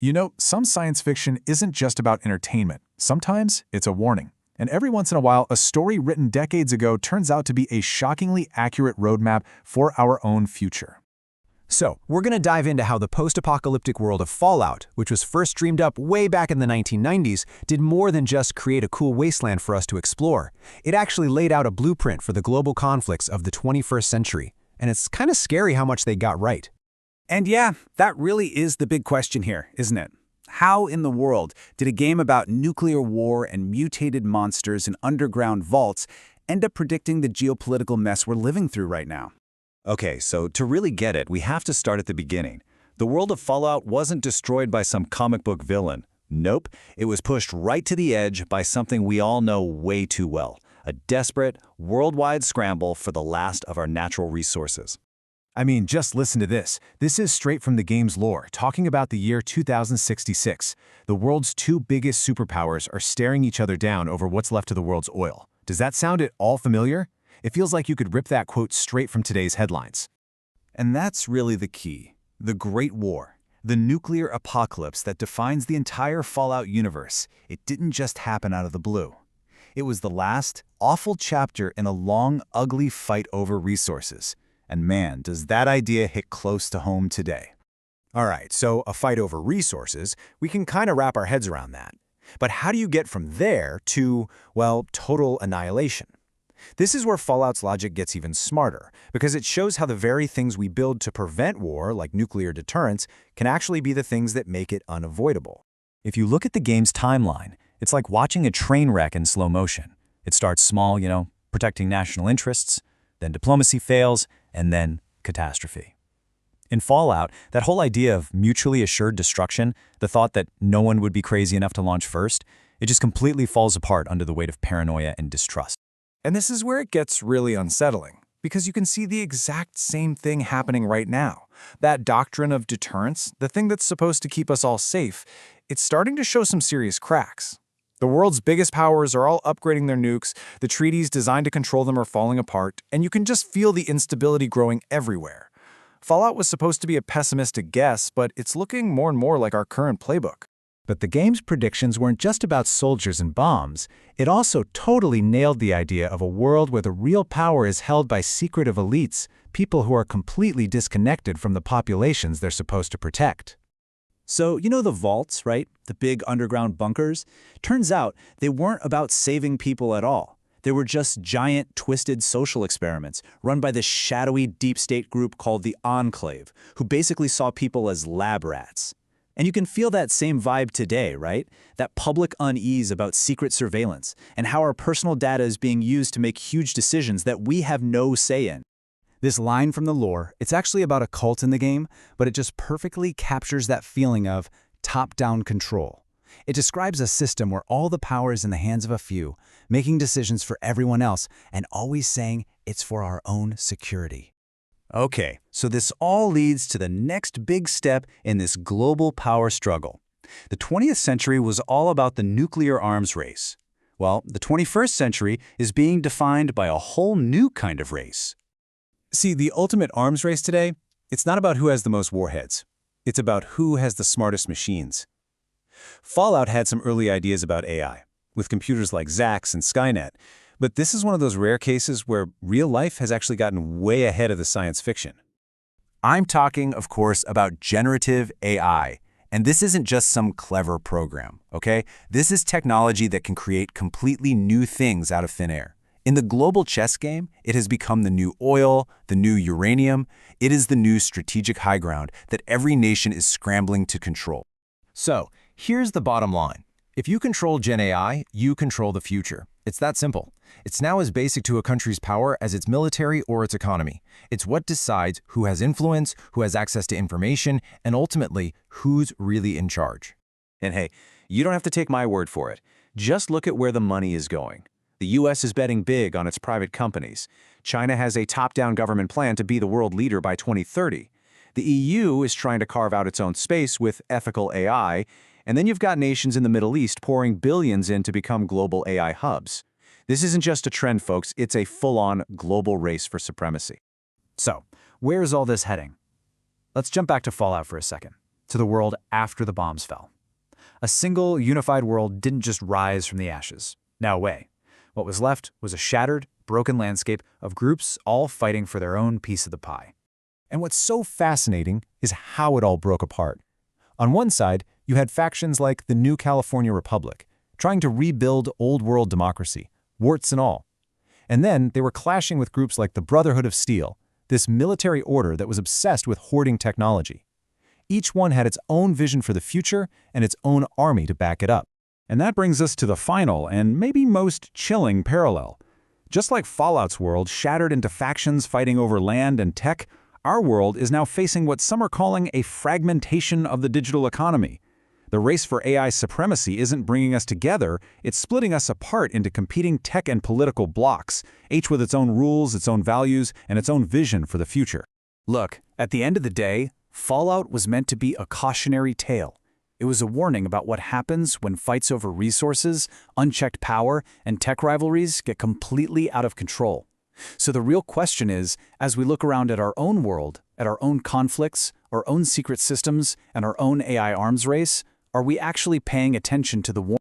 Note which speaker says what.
Speaker 1: You know, some science fiction isn't just about entertainment. Sometimes it's a warning. And every once in a while, a story written decades ago turns out to be a shockingly accurate roadmap for our own future.
Speaker 2: So, we're going to dive into how the post-apocalyptic world of Fallout, which was first dreamed up way back in the 1990s, did more than just create a cool wasteland for us to explore. It actually laid out a blueprint for the global conflicts of the 21st century. And it's kind of scary how much they got right.
Speaker 3: And yeah, that really is the big question here, isn't it? How in the world did a game about nuclear war and mutated monsters in underground vaults end up predicting the geopolitical mess we're living through right now?
Speaker 4: Okay, so to really get it, we have to start at the beginning. The world of Fallout wasn't destroyed by some comic book villain. Nope, it was pushed right to the edge by something we all know way too well, a desperate, worldwide scramble for the last of our natural resources.
Speaker 2: I mean, just listen to this. This is straight from the game's lore, talking about the year 2066. The world's two biggest superpowers are staring each other down over what's left of the world's oil. Does that sound at all familiar? It feels like you could rip that quote straight from today's headlines.
Speaker 3: And that's really the key. The Great War. The nuclear apocalypse that defines the entire Fallout universe. It didn't just happen out of the blue. It was the last, awful chapter in a long, ugly fight over resources. And man, does that idea hit close to home today.
Speaker 2: All right, so a fight over resources, we can kind of wrap our heads around that. But how do you get from there to, well, total annihilation? This is where Fallout's logic gets even smarter, because it shows how the very things we build to prevent war, like nuclear deterrence, can actually be the things that make it unavoidable. If you look at the game's timeline, it's like watching a train wreck in slow motion. It starts small, protecting national interests, then diplomacy fails, and then catastrophe. In Fallout, that whole idea of mutually assured destruction, the thought that no one would be crazy enough to launch first, it just completely falls apart under the weight of paranoia and distrust.
Speaker 1: And this is where it gets really unsettling, because you can see the exact same thing happening right now. That doctrine of deterrence, the thing that's supposed to keep us all safe, it's starting to show some serious cracks. The world's biggest powers are all upgrading their nukes, the treaties designed to control them are falling apart, and you can just feel the instability growing everywhere. Fallout was supposed to be a pessimistic guess, but it's looking more and more like our current playbook.
Speaker 2: But the game's predictions weren't just about soldiers and bombs. It also totally nailed the idea of a world where the real power is held by secretive elites, people who are completely disconnected from the populations they're supposed to protect.
Speaker 3: So, you know the vaults, right? The big underground bunkers? Turns out they weren't about saving people at all. They were just giant, twisted social experiments run by this shadowy deep state group called the Enclave, who basically saw people as lab rats. And you can feel that same vibe today, right? That public unease about secret surveillance and how our personal data is being used to make huge decisions that we have no say in.
Speaker 2: This line from the lore, it's actually about a cult in the game, but it just perfectly captures that feeling of top-down control. It describes a system where all the power is in the hands of a few, making decisions for everyone else, and always saying it's for our own security.
Speaker 3: Okay, so this all leads to the next big step in this global power struggle. The 20th century was all about the nuclear arms race. Well, the 21st century is being defined by a whole new kind of race.
Speaker 1: See, the ultimate arms race today, it's not about who has the most warheads. It's about who has the smartest machines. Fallout had some early ideas about AI, with computers like Zax and Skynet, but this is one of those rare cases where real life has actually gotten way ahead of the science fiction.
Speaker 2: I'm talking, of course, about generative AI. And this isn't just some clever program, okay? This is technology that can create completely new things out of thin air. In the global chess game, it has become the new oil, the new uranium. It is the new strategic high ground that every nation is scrambling to control. So, here's the bottom line. If you control Gen AI, you control the future. It's that simple. It's now as basic to a country's power as its military or its economy. It's what decides who has influence, who has access to information, and ultimately, who's really in charge.
Speaker 3: And hey, you don't have to take my word for it. Just look at where the money is going. The US is betting big on its private companies. China has a top-down government plan to be the world leader by 2030. The EU is trying to carve out its own space with ethical AI, and then you've got nations in the Middle East pouring billions in to become global AI hubs. This isn't just a trend, folks. It's a full-on global race for supremacy.
Speaker 2: So, where's all this heading? Let's jump back to Fallout for a second.
Speaker 1: to the world after the bombs fell. A single, unified world didn't just rise from the ashes. No way. What was left was a shattered, broken landscape of groups all fighting for their own piece of the pie.
Speaker 2: And what's so fascinating is how it all broke apart. On one side, you had factions like the New California Republic, trying to rebuild old-world democracy, warts and all. And then they were clashing with groups like the Brotherhood of Steel, this military order that was obsessed with hoarding technology. Each one had its own vision for the future and its own army to back it up.
Speaker 3: And that brings us to the final and maybe most chilling parallel. Just like Fallout's world shattered into factions fighting over land and tech, our world is now facing what some are calling a fragmentation of the digital economy. The race for AI supremacy isn't bringing us together, it's splitting us apart into competing tech and political blocks, each with its own rules, its own values, and its own vision for the future.
Speaker 1: Look, at the end of the day, Fallout was meant to be a cautionary tale. It was a warning about what happens when fights over resources, unchecked power, and tech rivalries get completely out of control. So the real question is, as we look around at our own world, at our own conflicts, our own secret systems, and our own AI arms race, are we actually paying attention to the warning